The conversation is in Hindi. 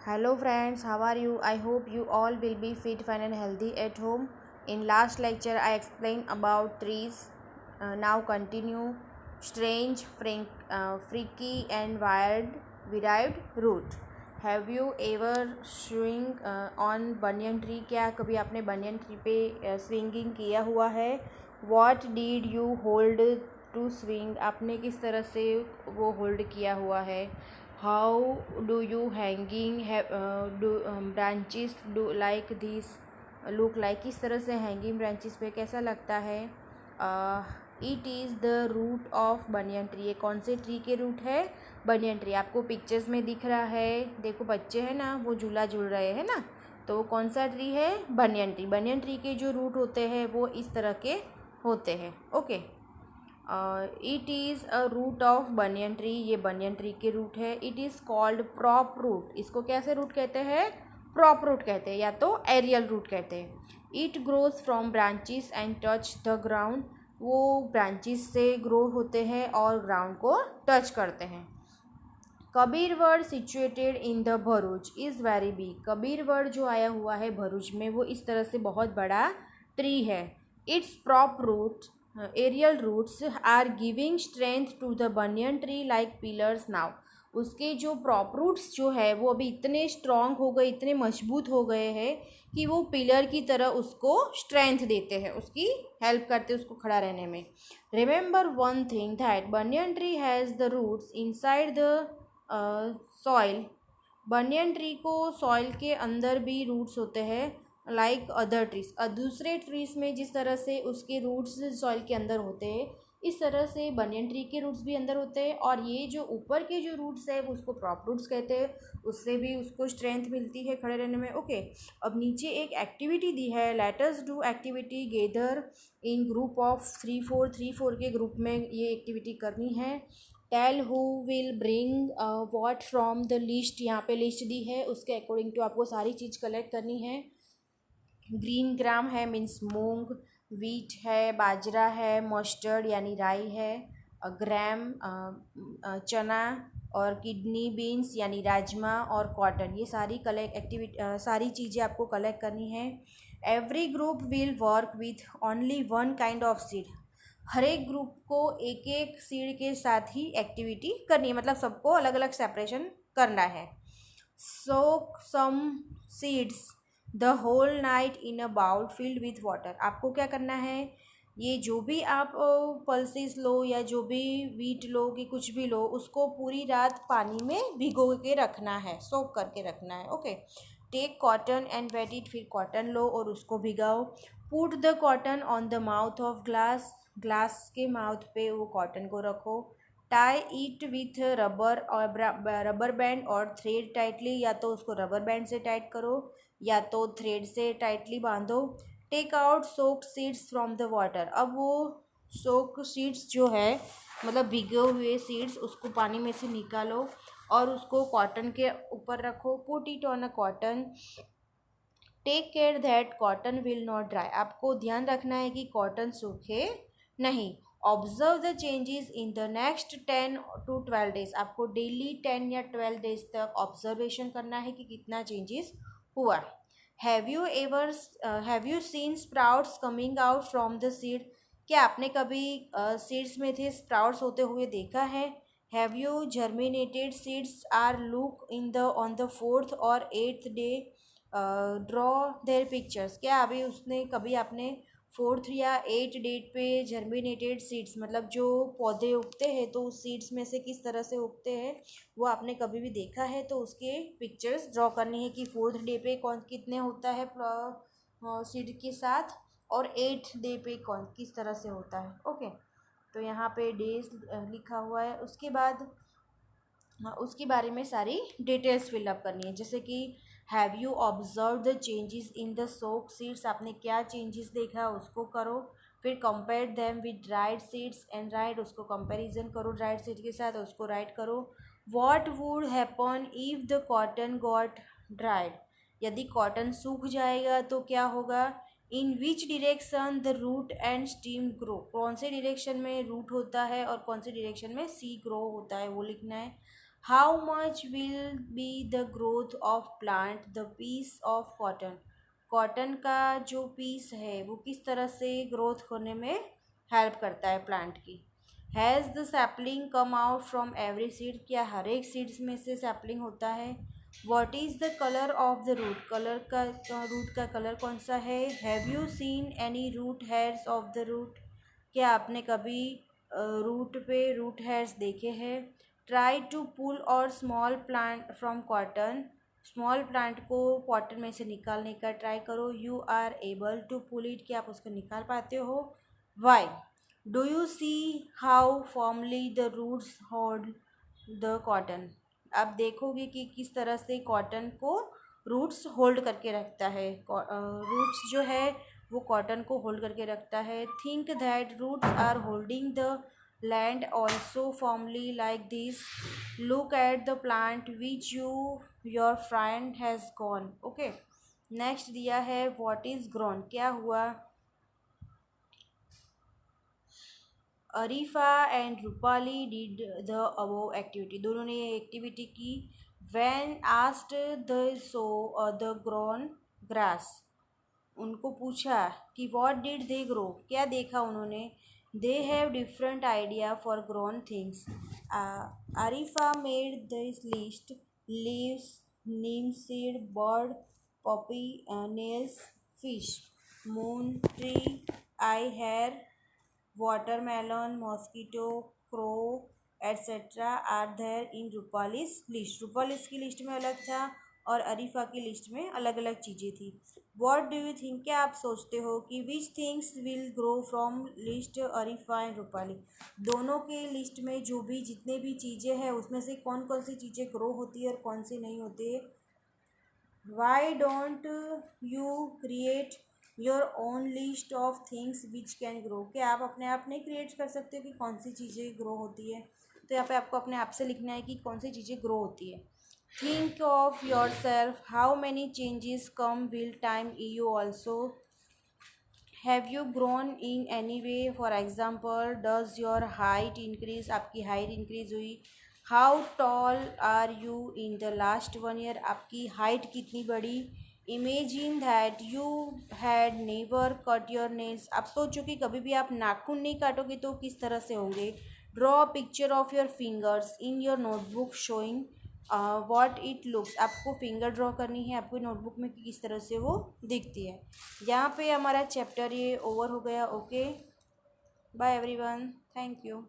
Hello friends, how are you? I hope you all will be fit, fine and healthy at home. In last lecture I explained about trees. Now continue strange, freaky and wired derived root. Have you ever swing on banyan tree? क्या कभी आपने banyan tree पे swinging किया हुआ है? What did you hold to swing? आपने किस तरह से वो hold किया हुआ है? How do you hanging have do branches do like this look like? किस तरह से hanging branches पे कैसा लगता है? It is the root of banyan tree. ये कौन से ट्री के रूट है? banyan tree. आपको पिक्चर्स में दिख रहा है, देखो बच्चे हैं ना, वो झूला झूल रहे हैं ना, तो वो कौन सा ट्री है? banyan tree. banyan tree के जो रूट होते हैं वो इस तरह के होते हैं. Okay, it is a root of banyan tree. ये बनियन ट्री के रूट है. It is called prop root. इसको कैसे रूट कहते हैं? प्रॉप रूट कहते हैं या तो एरियल रूट कहते हैं. It grows from branches and touch the ground. वो ब्रांचेस से ग्रो होते हैं और ग्राउंड को टच करते हैं. Kabirvad situated in the Bharuch is very big. Kabirvad जो आया हुआ है भरूच में, वो इस तरह से बहुत बड़ा ट्री है. It's prop root aerial roots are giving strength to the banyan tree like pillars now. उसके जो प्रॉप रूट्स जो है वो अभी इतने स्ट्रॉन्ग हो गए, इतने मजबूत हो गए हैं कि वो पिलर की तरह उसको स्ट्रेंथ देते हैं, उसकी हेल्प करते हैं उसको खड़ा रहने में. Remember one thing that banyan tree has the roots inside the soil. Banyan tree को सॉइल के अंदर भी रूट्स होते हैं लाइक अदर ट्रीज. दूसरे ट्रीज में जिस तरह से उसके रूट्स सॉइल के अंदर होते हैं, इस तरह से बनियन ट्री के रूट्स भी अंदर होते हैं. और ये जो ऊपर के जो रूट्स है वो उसको प्रॉप रूट्स कहते हैं. उससे भी उसको स्ट्रेंथ मिलती है खड़े रहने में. ओके, अब नीचे एक एक्टिविटी दी है. Let us do activity gather in group of 3-4 के ग्रुप में ये एक्टिविटी करनी है. Tell who will bring what from the list. यहाँ पे लिस्ट दी है, उसके अकॉर्डिंग टू आपको सारी चीज़ कलेक्ट करनी है. ग्रीन ग्राम है मीन्स मूंग, वीट है बाजरा है, मस्टर्ड यानी राई है, ग्राम चना, और किडनी बीन्स यानी राजमा, और कॉटन. ये सारी सारी चीज़ें आपको कलेक्ट करनी है. Every group will work with only one kind of seed. हर एक ग्रुप को एक एक सीड के साथ ही एक्टिविटी करनी है, मतलब सबको अलग अलग सेपरेशन करना है. Soak some seeds the whole night in a bowl filled with water. आपको क्या करना है? ये जो भी आप पल्सेस लो या जो भी वीट लो कि कुछ भी लो, उसको पूरी रात पानी में भिगो के रखना है, सोक करके रखना है. Okay, take cotton and wet it. फिर कॉटन लो और उसको भिगाओ. Put the cotton on the mouth of glass. Glass के माउथ पे वो कॉटन को रखो. टाई इट विथ रबर और रबर बैंड और थ्रेड टाइटली. या तो उसको रबर बैंड से टाइट करो या तो थ्रेड से टाइटली बांधो. Take out soaked seeds from the water. अब वो सोक सीड्स जो है, मतलब भिगे हुए सीड्स, उसको पानी में से निकालो और उसको कॉटन के ऊपर रखो. Put it on a cotton. Take care that cotton will not dry. आपको ध्यान रखना है कि कॉटन सूखे नहीं. Observe the changes in the next 10 to 12 days. आपको डेली 10 या 12 डेज तक ऑब्जर्वेशन करना है कि कितना चेंजेस हुआ. Have you scene sprouts coming out from the seed. क्या आपने कभी सीड्स में थे स्प्राउट्स होते हुए देखा है? Have you germinated seeds are look in the on the 4th और 8th day. Draw their pictures. क्या अभी उसने कभी आपने 4th या 8th डेट पे जर्मिनेटेड सीड्स, मतलब जो पौधे उगते हैं तो उस सीड्स में से किस तरह से उगते हैं वो आपने कभी भी देखा है? तो उसके पिक्चर्स ड्रॉ करनी है कि 4th डे पे कौन कितने होता है सीड के साथ, और 8th डे पे कौन किस तरह से होता है. ओके, तो यहाँ पे डेज लिखा हुआ है. उसके बाद उसके बारे में सारी डिटेल्स फिलअप करनी है. जैसे कि have you observe the changes in the soak seeds. आपने क्या चेंजेस देखा उसको करो. फिर compare them with dried seeds and write. उसको कंपैरिजन करो ड्राइड सीड के साथ, उसको राइट करो. What would happen if the cotton got dried. यदि कॉटन सूख जाएगा तो क्या होगा? In which direction the root and stem grow. कौन से डिरेक्शन में रूट होता है और कौन से डिरेक्शन में सी ग्रो होता है वो लिखना है. How much will be the growth of plant the piece of cotton, cotton का जो पीस है वो किस तरह से ग्रोथ होने में हेल्प करता है प्लांट की। Has the sapling come out from every seed, क्या हर एक सीड्स में से सैपलिंग होता है। What is the colour of the root, colour का रूट का कलर कौन सा है। Have you seen any root hairs of the root, क्या आपने कभी रूट पे रूट हेयर्स देखे हैं। ट्राई टू पुल और small plant from cotton, small plant को कॉटन में से निकालने का ट्राई करो। You are able to pull it, क्या आप उसको निकाल पाते हो। Why do you see how formally the roots hold the cotton, आप देखोगे कि किस तरह से कॉटन को रूट्स होल्ड करके रखता है, रूट्स जो है वो कॉटन को होल्ड करके रखता है। Think that roots are holding the land also formally like this, look at the plant which your friend has gone. Okay, next दिया है व्हाट इज़ ग्रोन, क्या हुआ। Arifa and Rupali did the above activity, दोनों ने ये एक्टिविटी की। When asked the so the grown grass, उनको पूछा कि व्हाट डिड दे ग्रो, क्या देखा उन्होंने। They have different idea for grown things, Arifa made this list, leaves, neem seed, bird, poppy, nails, fish, moon, tree, eye hair, watermelon, mosquito, crow, etc. Are there in Rupali's list, Rupali's की लिस्ट में अलग था और अरीफा की लिस्ट में अलग अलग चीज़ें थी। वॉट डू यू थिंक, क्या आप सोचते हो कि which things will grow from list Arifa and Rupali, दोनों के लिस्ट में जो भी जितने भी चीज़ें हैं उसमें से कौन कौन सी चीज़ें ग्रो होती है और कौन सी नहीं होती है। Why don't you create your own list of things which can grow, क्या आप अपने आप नहीं क्रिएट कर सकते हो कि कौन सी चीज़ें ग्रो होती है। तो यहाँ पे आपको अपने आप से लिखना है कि कौन सी चीज़ें ग्रो होती है। Think of your self, how many changes come will time you also. Have you grown in any way, for example does your height increase, आपकी हाइट इंक्रीज हुई। How tall are you in the last 1 year, आपकी हाइट कितनी बढ़ी। Imagine that you had never cut your nails, आप सोचो कि कभी भी आप नाखून नहीं काटोगे तो किस तरह से होंगे। Draw picture of your fingers in your notebook showing what it looks, आपको फिंगर ड्रॉ करनी है आपको नोटबुक में कि किस तरह से वो दिखती है। यहाँ पे हमारा चैप्टर ये ओवर हो गया। Okay, bye everyone, thank you.